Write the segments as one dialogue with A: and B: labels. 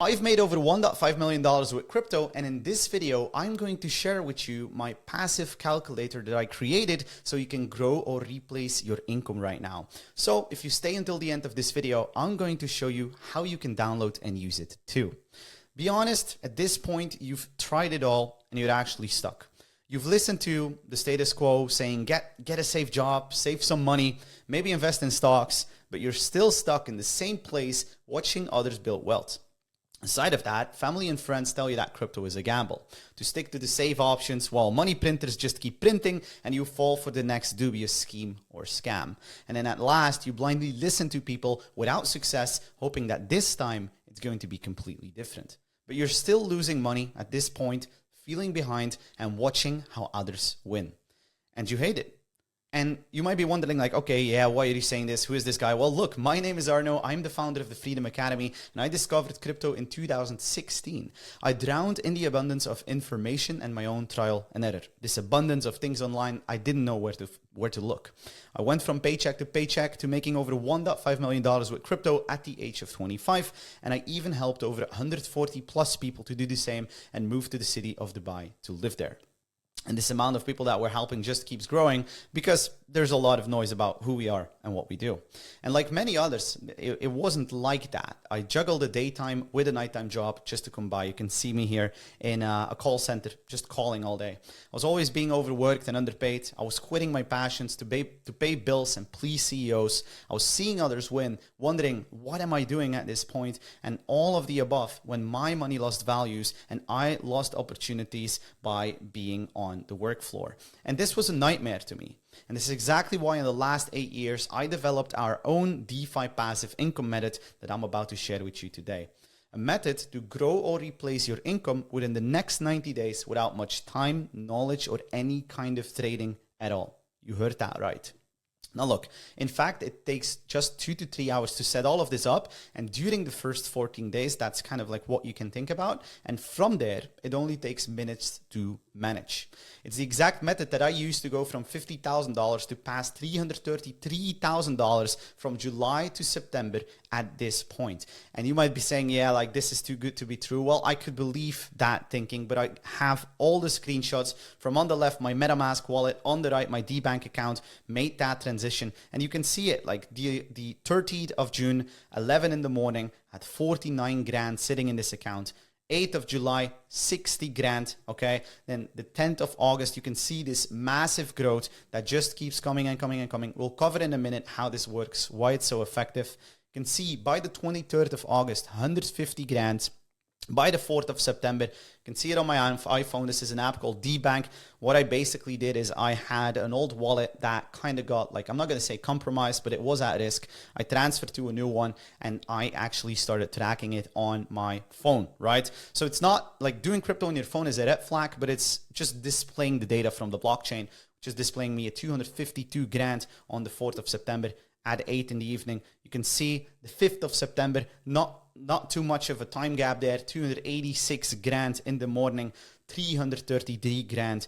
A: I've made over $1.5 million with crypto, and in this video, I'm going to share with you my passive calculator that I created so you can grow or replace your income right now. So if you stay until the end of this video, I'm going to show you how you can download and use it too. Be honest, at this point, you've tried it all and you're actually stuck. You've listened to the status quo saying, get a safe job, save some money, maybe invest in stocks, but you're still stuck in the same place watching others build wealth. Aside of that, family and friends tell you that crypto is a gamble, to stick to the safe options while money printers just keep printing and you fall for the next dubious scheme or scam. And then at last, you blindly listen to people without success, hoping that this time it's going to be completely different. But you're still losing money at this point, feeling behind and watching how others win. And you hate it. And you might be wondering like, okay, yeah, why are you saying this? Who is this guy? Well, look, my name is Arno. I'm the founder of the Freedom Academy, and I discovered crypto in 2016. I drowned in the abundance of information and my own trial and error. This abundance of things online, I didn't know where to look. I went from paycheck to paycheck to making over $1.5 million with crypto at the age of 25. And I even helped over 140 plus people to do the same and move to the city of Dubai to live there. And this amount of people that we're helping just keeps growing because there's a lot of noise about who we are and what we do. And like many others, it wasn't like that. I juggled a daytime with a nighttime job just to come by. You can see me here in a call center, just calling all day. I was always being overworked and underpaid. I was quitting my passions to pay bills and please CEOs. I was seeing others win, wondering, what am I doing at this point? And all of the above when my money lost values and I lost opportunities by being on the work floor. And this was a nightmare to me. And this is exactly why in the last 8 years, I developed our own DeFi passive income method that I'm about to share with you today. A method to grow or replace your income within the next 90 days without much time, knowledge, or any kind of trading at all. You heard that right. Now look, in fact, it takes just 2 to 3 hours to set all of this up. And during the first 14 days, that's kind of like what you can think about. And from there, it only takes minutes to manage. It's the exact method that I used to go from $50,000 to past $333,000 from July to September at this point. And you might be saying, yeah, like this is too good to be true. Well, I could believe that thinking, but I have all the screenshots from on the left, my MetaMask wallet, on the right, my DBank account, made that transition. And you can see it like the 30th of June, 11 in the morning, had 49 grand sitting in this account. 8th of July, 60 grand, okay? Then the 10th of August, you can see this massive growth that just keeps coming and coming and coming. We'll cover in a minute how this works, why it's so effective. You can see by the 23rd of August, 150 grand. By the 4th of September, you can see it on my iPhone. This is an app called DBank. What I basically did is I had an old wallet that kind of got, like, I'm not going to say compromised, but it was at risk. I transferred to a new one and I actually started tracking it on my phone, right? So it's not like doing crypto on your phone is a red flag, but it's just displaying the data from the blockchain, which is displaying me a 252 grand on the 4th of September at 8 in the evening. You can see the 5th of September, not too much of a time gap there, 286 grand in the morning, 333 grand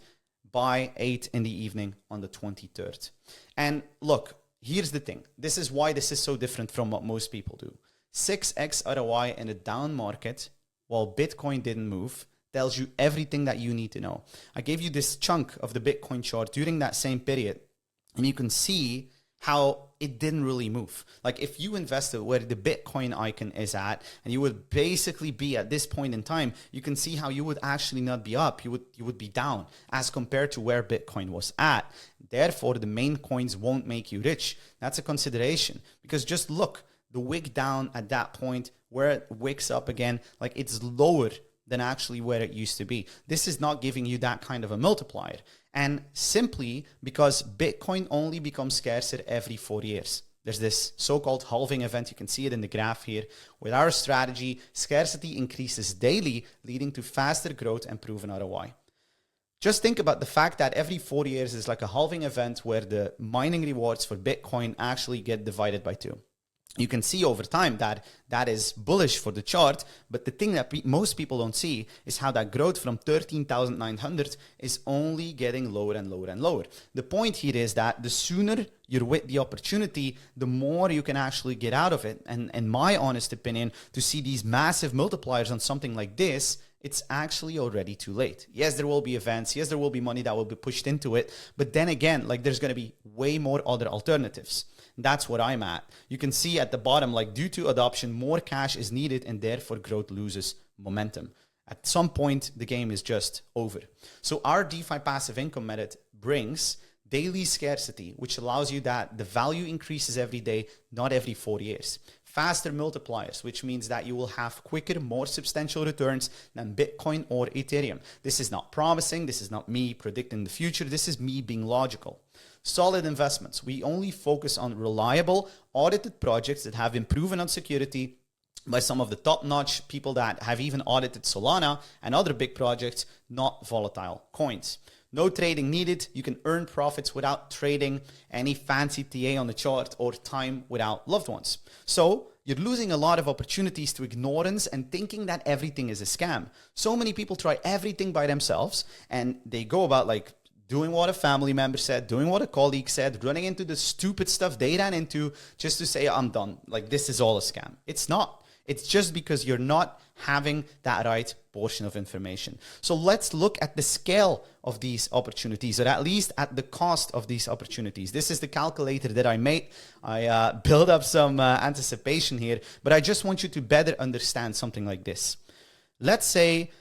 A: by 8 in the evening on the 23rd. And look, here's the thing. This is why this is so different from what most people do. 6x ROI in a down market while Bitcoin didn't move tells you everything that you need to know. I gave you this chunk of the Bitcoin chart during that same period, and you can see how it didn't really move. Like if you invested where the Bitcoin icon is at, and you would basically be at this point in time, you can see how you would actually not be up. You would be down as compared to where Bitcoin was at. Therefore, the main coins won't make you rich. That's a consideration because just look, the wick down at that point where it wicks up again, like it's lower than actually where it used to be. This is not giving you that kind of a multiplier. And simply because Bitcoin only becomes scarcer every 4 years. There's this so-called halving event. You can see it in the graph here. With our strategy, scarcity increases daily, leading to faster growth and proven ROI. Just think about the fact that every 4 years is like a halving event where the mining rewards for Bitcoin actually get divided by 2. you can see over time that that is bullish for the chart. But the thing that most people don't see is how that growth from 13,900 is only getting lower and lower and lower. The point here is that the sooner you're with the opportunity, the more you can actually get out of it. And in my honest opinion, to see these massive multipliers on something like this, it's actually already too late. Yes, there will be events. Yes, there will be money that will be pushed into it. But then again, like there's going to be way more other alternatives. That's what I'm at. You can see at the bottom, like due to adoption, more cash is needed and therefore growth loses momentum. At some point, the game is just over. So our DeFi passive income method brings daily scarcity, which allows you that the value increases every day, not every 4 years. Faster multipliers, which means that you will have quicker, more substantial returns than Bitcoin or Ethereum. This is not promising. This is not me predicting the future. This is me being logical. Solid investments. We only focus on reliable, audited projects that have been proven on security by some of the top-notch people that have even audited Solana and other big projects, not volatile coins. No trading needed. You can earn profits without trading any fancy TA on the chart or time without loved ones. So you're losing a lot of opportunities to ignorance and thinking that everything is a scam. So many people try everything by themselves and they go about like doing what a family member said, doing what a colleague said, running into the stupid stuff they ran into just to say, I'm done. Like this is all a scam. It's not. It's just because you're not having that right portion of information. So let's look at the scale of these opportunities, or at least at the cost of these opportunities. This is the calculator that I made. I built up some anticipation here, but I just want you to better understand something like this. Let's say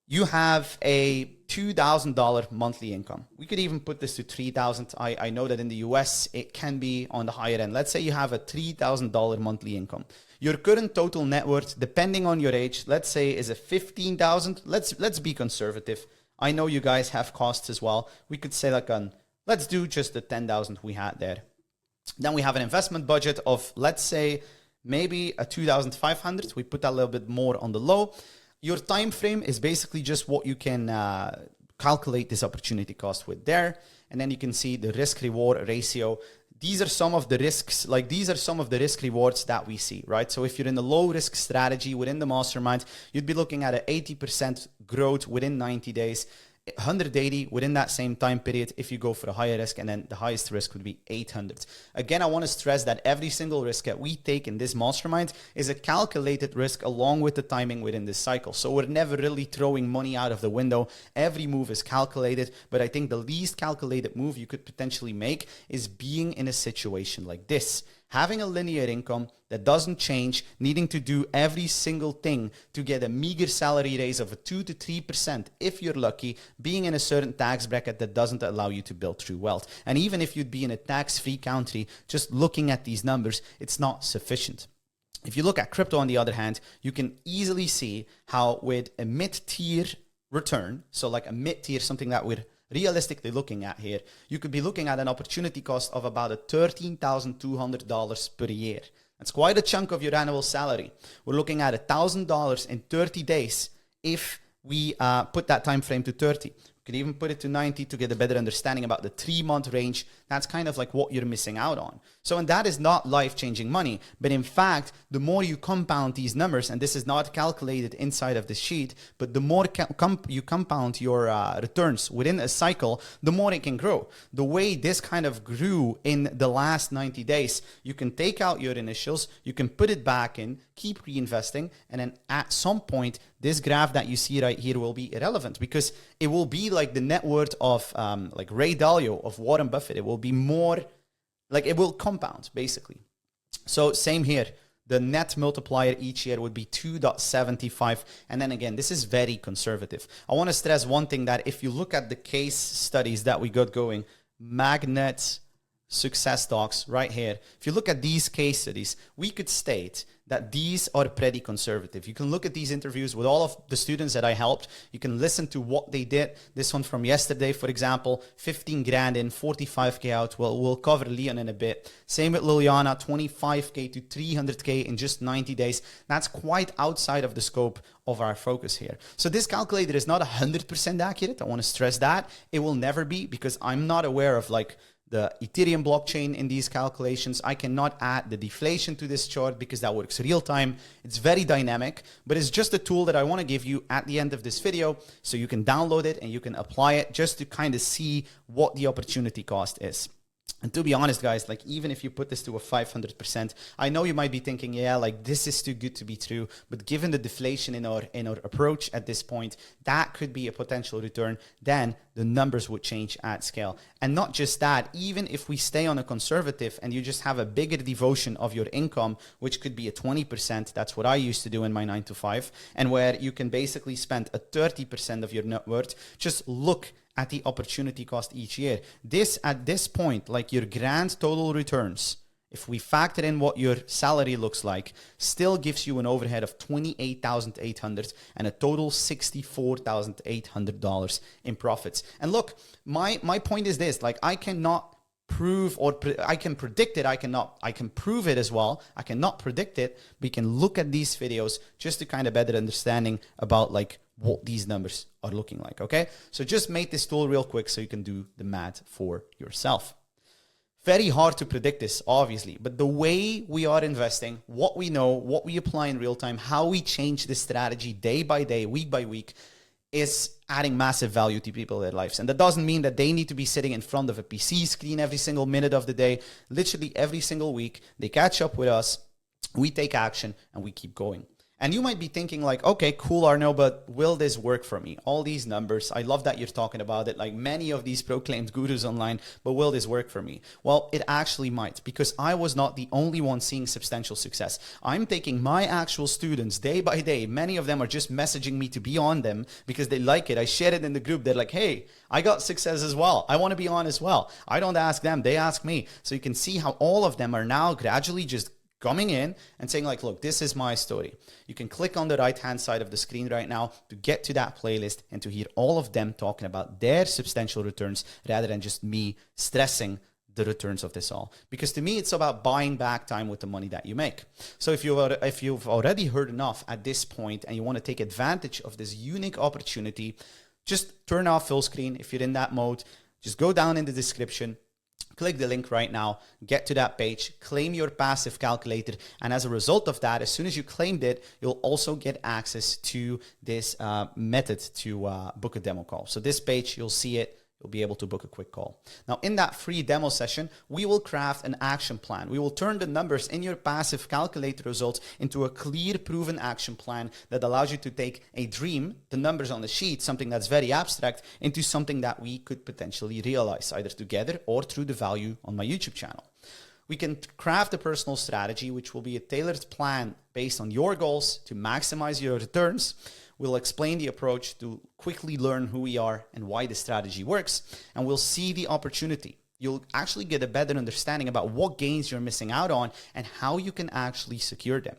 A: you have a $2,000 monthly income. We could even put this to $3,000. I know that in the US, it can be on the higher end. Let's say you have a $3,000 monthly income. Your current total net worth, depending on your age, let's say is a $15,000. Let's be conservative. I know you guys have costs as well. We could say like let's do just the 10,000 we had there. Then we have an investment budget of, let's say, maybe a 2,500. We put that a little bit more on the low. Your time frame is basically just what you can calculate this opportunity cost with there. And then you can see the risk reward ratio. These are some of the risks, like these are some of the risk rewards that we see, right? So if you're in the low risk strategy within the mastermind, you'd be looking at an 80% growth within 90 days. 180 within that same time period if you go for a higher risk, and then the highest risk would be 800. Again, I want to stress that every single risk that we take in this mastermind is a calculated risk along with the timing within this cycle. So we're never really throwing money out of the window. Every move is calculated, but I think the least calculated move you could potentially make is being in a situation like this. Having a linear income that doesn't change, needing to do every single thing to get a meager salary raise of a 2 to 3% if you're lucky, being in a certain tax bracket that doesn't allow you to build true wealth. And even if you'd be in a tax-free country, just looking at these numbers, it's not sufficient. If you look at crypto, on the other hand, you can easily see how with a mid-tier return, so like a mid-tier, something that we're realistically looking at here, you could be looking at an opportunity cost of about $13,200 per year. That's quite a chunk of your annual salary. We're looking at $1,000 in 30 days if we put that time frame to 30. You could even put it to 90 to get a better understanding about the 3-month range. That's kind of like what you're missing out on. So, and that is not life-changing money. But in fact, the more you compound these numbers, and this is not calculated inside of the sheet, but the more you compound your returns within a cycle, the more it can grow. The way this kind of grew in the last 90 days, you can take out your initials, you can put it back in, keep reinvesting, and then at some point, this graph that you see right here will be irrelevant because it will be like the net worth of like Ray Dalio, of Warren Buffett. It will be more like it will compound basically. So same here. The net multiplier each year would be 2.75. And then again, this is very conservative. I want to stress one thing, that if you look at the case studies that we got going, Magnet success talks right here. If you look at these case studies, we could state that these are pretty conservative. You can look at these interviews with all of the students that I helped. You can listen to what they did. This one from yesterday, for example, 15 grand in, 45K out. Well, we'll cover Leon in a bit. Same with Liliana, 25K to 300K in just 90 days. That's quite outside of the scope of our focus here. So this calculator is not 100% accurate. I want to stress that. It will never be, because I'm not aware of like the Ethereum blockchain in these calculations. I cannot add the deflation to this chart because that works real time. It's very dynamic, but it's just a tool that I want to give you at the end of this video so you can download it and you can apply it just to kind of see what the opportunity cost is. And to be honest, guys, like even if you put this to a 500%, I know you might be thinking, yeah, like this is too good to be true. But given the deflation in our approach at this point, that could be a potential return. Then the numbers would change at scale. And not just that, even if we stay on a conservative and you just have a bigger devotion of your income, which could be a 20%, that's what I used to do in my 9 to 5, and where you can basically spend a 30% of your net worth, just look at the opportunity cost each year. This, at this point, like your grand total returns, if we factor in what your salary looks like, still gives you an overhead of $28,800 and a total $64,800 in profits. And look, my point is this, like I cannot prove, or I can predict it, I can prove it as well. I cannot predict it, but you can look at these videos just to kind of better understanding about like what these numbers are looking like, okay? So just make this tool real quick so you can do the math for yourself. Very hard to predict this, obviously, but the way we are investing, what we know, what we apply in real time, how we change this strategy day by day, week by week, is adding massive value to people in their lives. And that doesn't mean that they need to be sitting in front of a PC screen every single minute of the day. Literally every single week, they catch up with us, we take action, and we keep going. And you might be thinking like, okay, cool, Arno, but will this work for me? All these numbers, I love that you're talking about it, like many of these proclaimed gurus online, but will this work for me? Well, it actually might, because I was not the only one seeing substantial success. I'm taking my actual students day by day. Many of them are just messaging me to be on them because they like it. I shared it in the group. They're like, hey, I got success as well. I want to be on as well. I don't ask them, they ask me. So you can see how all of them are now gradually just coming in and saying like, look, this is my story. You can click on the right-hand side of the screen right now to get to that playlist and to hear all of them talking about their substantial returns rather than just me stressing the returns of this all. Because to me, it's about buying back time with the money that you make. So if you've already heard enough at this point and you want to take advantage of this unique opportunity, just turn off full screen. If you're in that mode, just go down in the description, click the link right now, get to that page, claim your passive calculator. And as a result of that, as soon as you claimed it, you'll also get access to this method to book a demo call. So this page, you'll see it. You'll be able to book a quick call. Now, in that free demo session, we will craft an action plan. We will turn the numbers in your passive calculator results into a clear, proven action plan that allows you to take a dream, the numbers on the sheet, something that's very abstract, into something that we could potentially realize, either together or through the value on my YouTube channel. We can craft a personal strategy, which will be a tailored plan based on your goals to maximize your returns. We'll explain the approach to quickly learn who we are and why the strategy works, and we'll see the opportunity. You'll actually get a better understanding about what gains you're missing out on and how you can actually secure them.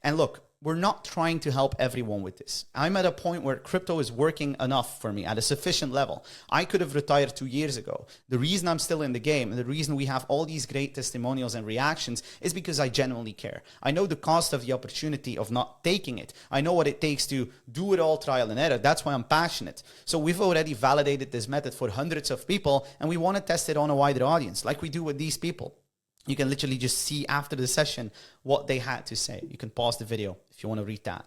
A: And look, we're not trying to help everyone with this. I'm at a point where crypto is working enough for me at a sufficient level. I could have retired 2 years ago. The reason I'm still in the game and the reason we have all these great testimonials and reactions is because I genuinely care. I know the cost of the opportunity of not taking it. I know what it takes to do it all trial and error. That's why I'm passionate. So we've already validated this method for hundreds of people, and we want to test it on a wider audience like we do with these people. You can literally just see after the session what they had to say. You can pause the video if you want to read that.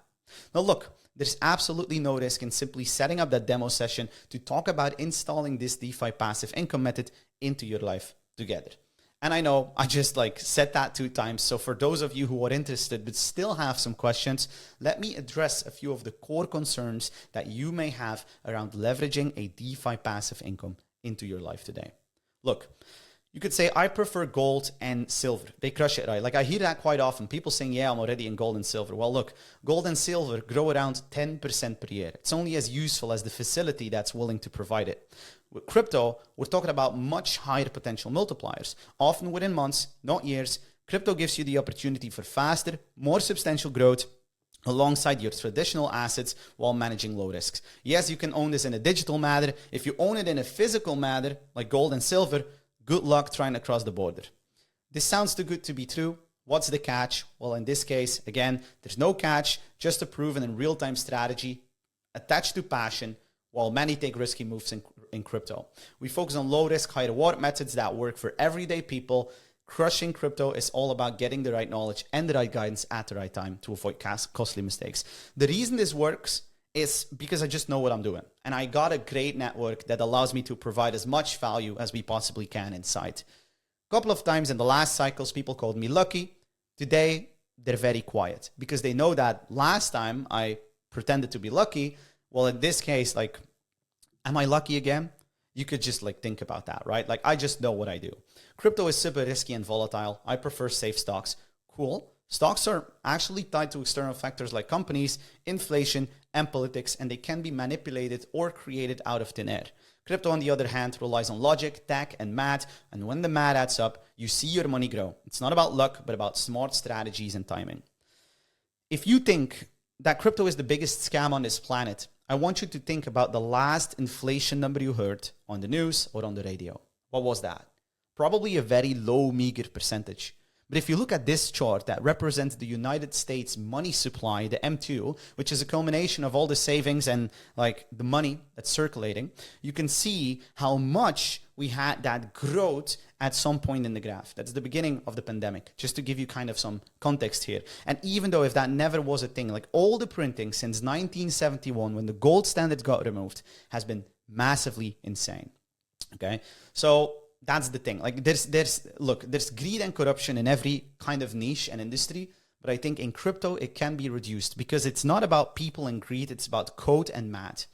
A: Now look, there's absolutely no risk in simply setting up that demo session to talk about installing this DeFi passive income method into your life together. And I know I just said that 2 times. So for those of you who are interested but still have some questions, let me address a few of the core concerns that you may have around leveraging a DeFi passive income into your life today. Look, you could say, I prefer gold and silver. They crush it, right? Like I hear that quite often. People saying, yeah, I'm already in gold and silver. Well, look, gold and silver grow around 10% per year. It's only as useful as the facility that's willing to provide it. With crypto, we're talking about much higher potential multipliers. Often within months, not years, crypto gives you the opportunity for faster, more substantial growth alongside your traditional assets while managing low risks. Yes, you can own this in a digital matter. If you own it in a physical matter, like gold and silver, good luck trying to cross the border. This sounds too good to be true. What's the catch? Well, in this case, again, there's no catch, just a proven and real-time strategy attached to passion while many take risky moves in crypto. We focus on low risk, high reward methods that work for everyday people. Crushing crypto is all about getting the right knowledge and the right guidance at the right time to avoid costly mistakes. The reason this works is because I just know what I'm doing. And I got a great network that allows me to provide as much value as we possibly can inside. A couple of times in the last cycles, people called me lucky. Today, they're very quiet because they know that last time I pretended to be lucky. Well, in this case, like, am I lucky again? You could just like think about that, right? Like, I just know what I do. Crypto is super risky and volatile. I prefer safe stocks. Cool. Stocks are actually tied to external factors like companies, inflation, and politics, and they can be manipulated or created out of thin air. Crypto, on the other hand, relies on logic, tech, and math, and when the math adds up, you see your money grow. It's not about luck, but about smart strategies and timing. If you think that crypto is the biggest scam on this planet, I want you to think about the last inflation number you heard on the news or on the radio. What was that? Probably a very low, meager percentage. But if you look at this chart that represents the United States money supply, the M2, which is a culmination of all the savings and like the money that's circulating, you can see how much we had that growth at some point in the graph. That's the beginning of the pandemic, just to give you kind of some context here. And even though if that never was a thing, like all the printing since 1971, when the gold standard got removed, has been massively insane. Okay, so that's the thing. Like there's greed and corruption in every kind of niche and industry, but I think in crypto it can be reduced because it's not about people and greed, it's about code and math.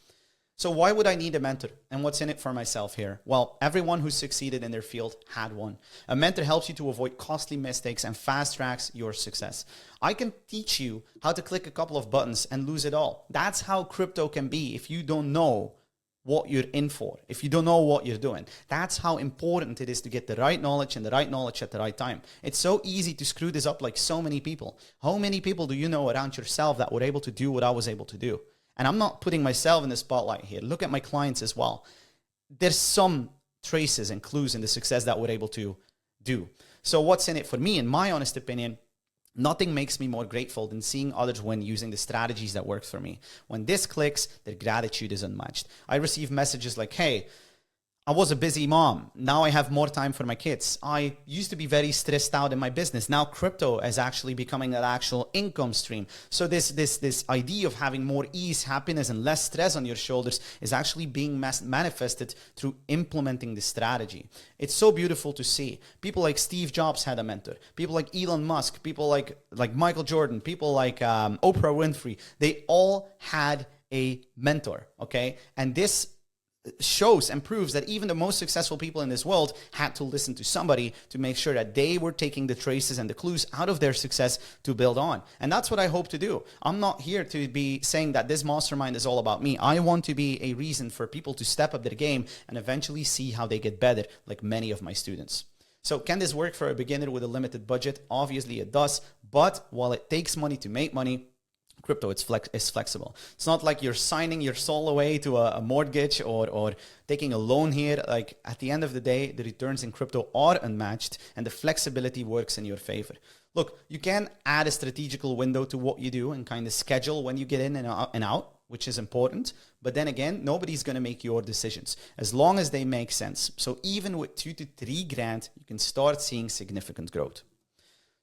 A: So why would I need a mentor? And what's in it for myself here? Well, everyone who succeeded in their field had one. A mentor helps you to avoid costly mistakes and fast tracks your success. I can teach you how to click a couple of buttons and lose it all. That's how crypto can be if you don't know what you're in for, if you don't know what you're doing. That's how important it is to get the right knowledge and the right knowledge at the right time. It's so easy to screw this up like so many people. How many people do you know around yourself that were able to do what I was able to do? And I'm not putting myself in the spotlight here. Look at my clients as well. There's some traces and clues in the success that we're able to do. So what's in it for me? In my honest opinion, nothing makes me more grateful than seeing others win using the strategies that work for me. When this clicks, their gratitude is unmatched. I receive messages like, hey, I was a busy mom. Now I have more time for my kids. I used to be very stressed out in my business. Now crypto is actually becoming an actual income stream. So this idea of having more ease, happiness, and less stress on your shoulders is actually being manifested through implementing this strategy. It's so beautiful to see. People like Steve Jobs had a mentor. People like Elon Musk, people like Michael Jordan, people like Oprah Winfrey. They all had a mentor, okay? And this shows and proves that even the most successful people in this world had to listen to somebody to make sure that they were taking the traces and the clues out of their success to build on. And that's what I hope to do. I'm not here to be saying that this mastermind is all about me. I want to be a reason for people to step up their game and eventually see how they get better, like many of my students. So can this work for a beginner with a limited budget? Obviously it does. But while it takes money to make money, crypto is flexible. It's not like you're signing your soul away to a mortgage or taking a loan here. Like at the end of the day, the returns in crypto are unmatched and the flexibility works in your favor. Look, you can add a strategical window to what you do and kind of schedule when you get in and out, which is important. But then again, nobody's going to make your decisions as long as they make sense. So even with 2 to 3 grand, you can start seeing significant growth.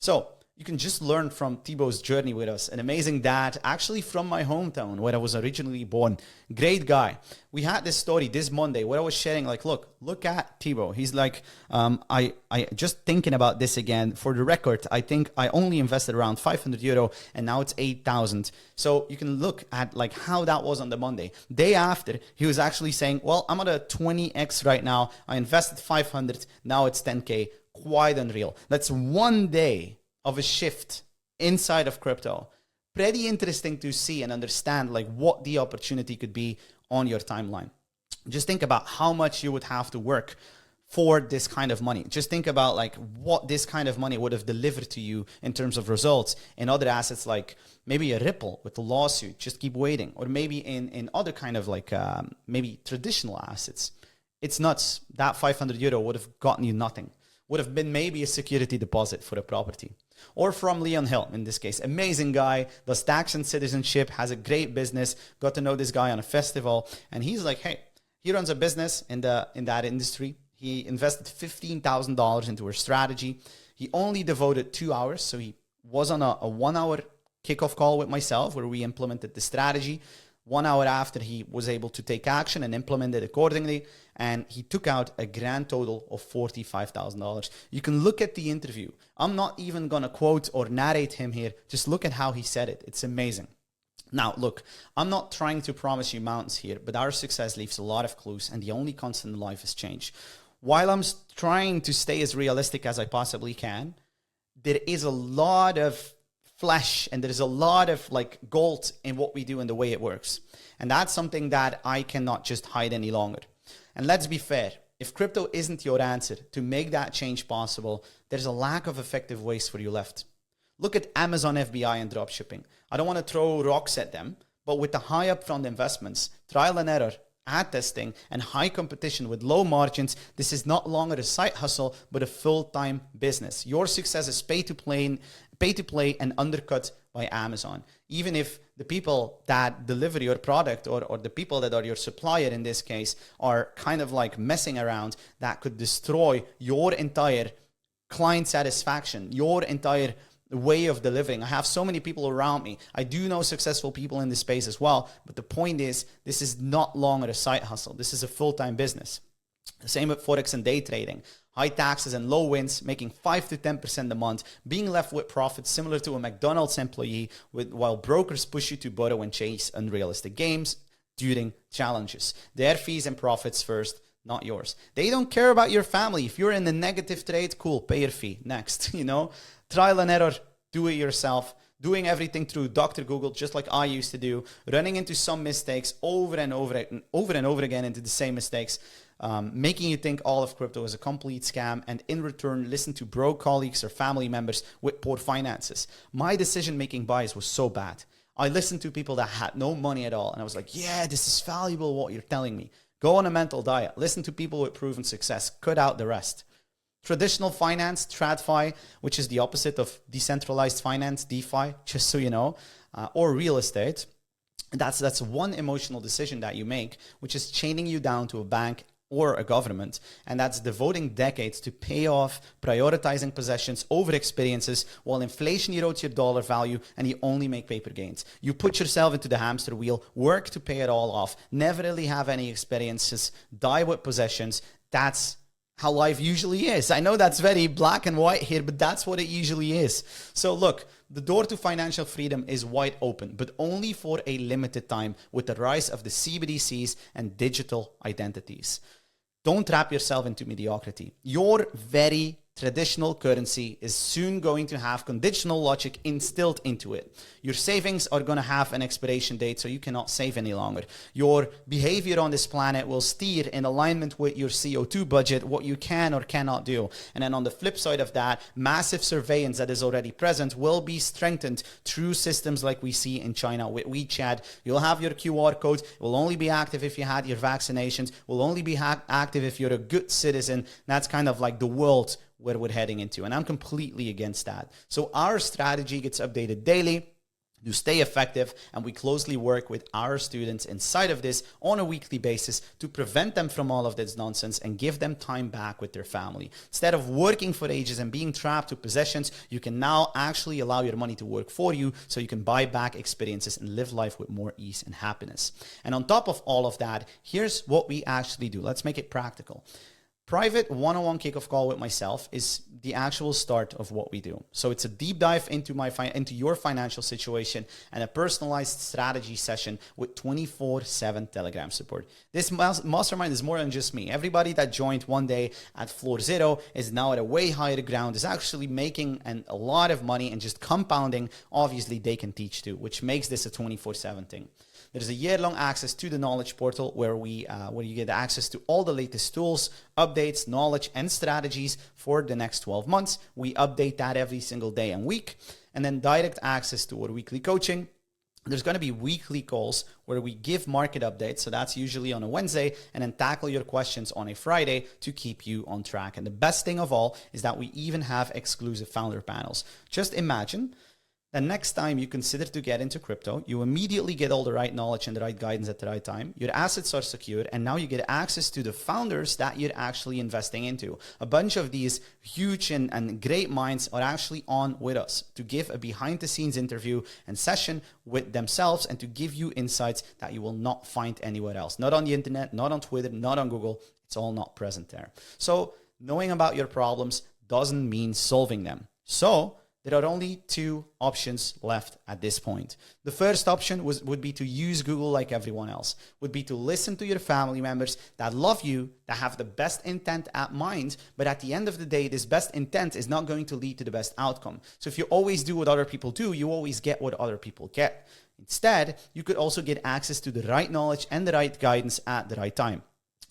A: So you can just learn from Thibaut's journey with us. An amazing dad, actually from my hometown where I was originally born. Great guy. We had this story this Monday where I was sharing like, look at Thibaut. He's like, I just thinking about this again. For the record, I think I only invested around 500 euro and now it's 8,000. So you can look at like how that was on the Monday. Day after, he was actually saying, well, I'm at a 20x right now. I invested 500. Now it's 10K. Quite unreal. That's one day of a shift inside of crypto. Pretty interesting to see and understand like what the opportunity could be on your timeline. Just think about how much you would have to work for this kind of money. Just think about like what this kind of money would have delivered to you in terms of results in other assets, like maybe a Ripple with the lawsuit, just keep waiting, or maybe in other kind of like maybe traditional assets. It's nuts. That 500 euro would have gotten you nothing. would have been maybe a security deposit for a property. Or from Leon Hill, in this case. Amazing guy, does tax and citizenship, has a great business, got to know this guy on a festival, and he's like, hey, he runs a business in that industry. He invested $15,000 into her strategy. He only devoted 2 hours, so he was on a 1 hour kickoff call with myself where we implemented the strategy. 1 hour after, he was able to take action and implement it accordingly, and he took out a grand total of $45,000. You can look at the interview. I'm not even going to quote or narrate him here. Just look at how he said it. It's amazing. Now, look, I'm not trying to promise you mountains here, but our success leaves a lot of clues, and the only constant in life is change. While I'm trying to stay as realistic as I possibly can, there is a lot of flesh and there's a lot of like gold in what we do and the way it works. And that's something that I cannot just hide any longer. And let's be fair, if crypto isn't your answer to make that change possible, there's a lack of effective ways for you left. Look at Amazon FBI and dropshipping. I don't want to throw rocks at them, but with the high upfront investments, trial and error, ad testing, and high competition with low margins, this is not longer a side hustle, but a full-time business. Your success is pay to play and undercut by Amazon. Even if the people that deliver your product or the people that are your supplier in this case are kind of like messing around, that could destroy your entire client satisfaction, your entire way of delivering. I have so many people around me. I do know successful people in this space as well, but the point is, this is not longer a side hustle. This is a full-time business. The same with Forex and day trading. High taxes and low wins, making 5 to 10% a month, being left with profits similar to a McDonald's employee, while brokers push you to borrow and chase unrealistic games during challenges. Their fees and profits first, not yours. They don't care about your family. If you're in the negative trade, cool, pay your fee. Next, trial and error, do it yourself, doing everything through Dr. Google, just like I used to do, running into some mistakes over and over again into the same mistakes, making you think all of crypto is a complete scam, and in return, listen to broke colleagues or family members with poor finances. My decision-making bias was so bad. I listened to people that had no money at all, and I was like, yeah, this is valuable, what you're telling me. Go on a mental diet. Listen to people with proven success. Cut out the rest. Traditional finance, TradFi, which is the opposite of decentralized finance, DeFi, just so you know, or real estate. That's one emotional decision that you make, which is chaining you down to a bank or a government, and that's devoting decades to pay off, prioritizing possessions over experiences, while inflation erodes your dollar value and you only make paper gains. You put yourself into the hamster wheel, work to pay it all off, never really have any experiences, die with possessions. That's how life usually is. I know that's very black and white here, but that's what it usually is. So look, the door to financial freedom is wide open, but only for a limited time with the rise of the CBDCs and digital identities. Don't trap yourself into mediocrity. Your very traditional currency is soon going to have conditional logic instilled into it. Your savings are going to have an expiration date, so you cannot save any longer. Your behavior on this planet will steer in alignment with your CO2 budget, what you can or cannot do. And then on the flip side of that, massive surveillance that is already present will be strengthened through systems like we see in China with WeChat. You'll have your QR code. It will only be active if you had your vaccinations. Will only be active if you're a good citizen. That's kind of like the world where we're heading into. And I'm completely against that. So our strategy gets updated daily to stay effective, and we closely work with our students inside of this on a weekly basis to prevent them from all of this nonsense and give them time back with their family. Instead of working for ages and being trapped to possessions, you can now actually allow your money to work for you, so you can buy back experiences and live life with more ease and happiness. And on top of all of that, here's what we actually do. Let's make it practical. Private one-on-one kickoff call with myself is the actual start of what we do. So it's a deep dive into your financial situation and a personalized strategy session with 24/7 Telegram support. This mastermind is more than just me. Everybody that joined one day at floor zero is now at a way higher ground, is actually making a lot of money and just compounding. Obviously, they can teach too, which makes this a 24/7 thing. There's a year-long access to the knowledge portal where you get access to all the latest tools, updates, knowledge, and strategies for the next 12 months. We update that every single day and week. And then direct access to our weekly coaching, There's going to be weekly calls where we give market updates. So that's usually on a Wednesday, and then tackle your questions on a Friday to keep you on track. And the best thing of all is that we even have exclusive founder panels. Just imagine the next time you consider to get into crypto, you immediately get all the right knowledge and the right guidance at the right time. Your assets are secured, and now you get access to the founders that you're actually investing into. A bunch of these huge and great minds are actually on with us to give a behind the scenes interview and session with themselves and to give you insights that you will not find anywhere else. Not on the internet, not on Twitter, not on Google. It's all not present there. So knowing about your problems doesn't mean solving them. So there are only two options left at this point. The first option would be to use Google like everyone else, would be to listen to your family members that love you, that have the best intent at mind, but at the end of the day, this best intent is not going to lead to the best outcome. So if you always do what other people do, you always get what other people get. Instead, you could also get access to the right knowledge and the right guidance at the right time,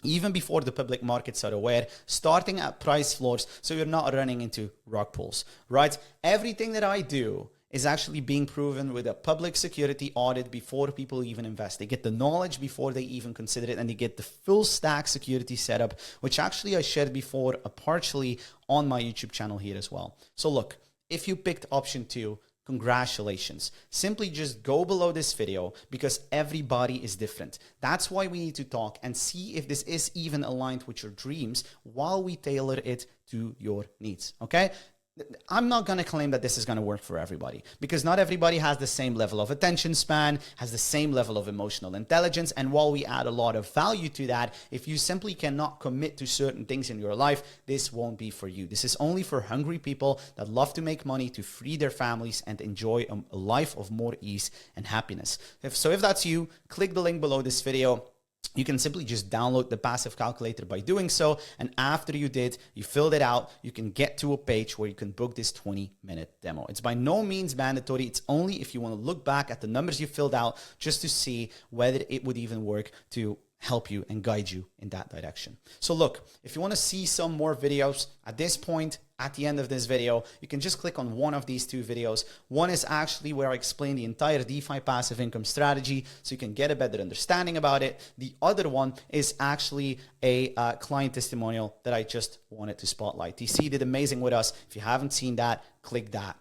A: even before the public markets are aware, starting at price floors so you're not running into rug pulls, right? Everything that I do is actually being proven with a public security audit before people even invest. They get the knowledge before they even consider it, and they get the full stack security setup, which actually I shared before partially on my YouTube channel here as well. So look, if you picked option 2, congratulations. Simply just go below this video because everybody is different. That's why we need to talk and see if this is even aligned with your dreams while we tailor it to your needs, okay? I'm not going to claim that this is going to work for everybody because not everybody has the same level of attention span, has the same level of emotional intelligence. And while we add a lot of value to that, if you simply cannot commit to certain things in your life, this won't be for you. This is only for hungry people that love to make money, to free their families and enjoy a life of more ease and happiness. If that's you, click the link below this video. You can simply just download the passive calculator by doing so. And after you filled it out, you can get to a page where you can book this 20-minute demo. It's by no means mandatory. It's only if you want to look back at the numbers you filled out just to see whether it would even work to help you and guide you in that direction. So look, if you want to see some more videos at this point, at the end of this video, you can just click on one of these two videos. One is actually where I explain the entire DeFi passive income strategy so you can get a better understanding about it. The other one is actually a client testimonial that I just wanted to spotlight. DC did amazing with us. If you haven't seen that, click that.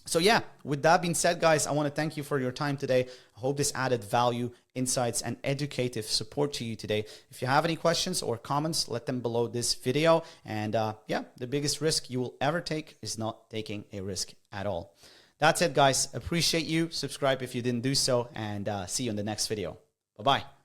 A: So yeah, with that being said, guys, I want to thank you for your time today. I hope this added value, insights, and educative support to you today. If you have any questions or comments, let them below this video. And yeah, the biggest risk you will ever take is not taking a risk at all. That's it, guys. Appreciate you. Subscribe if you didn't do so, and see you in the next video. Bye-bye.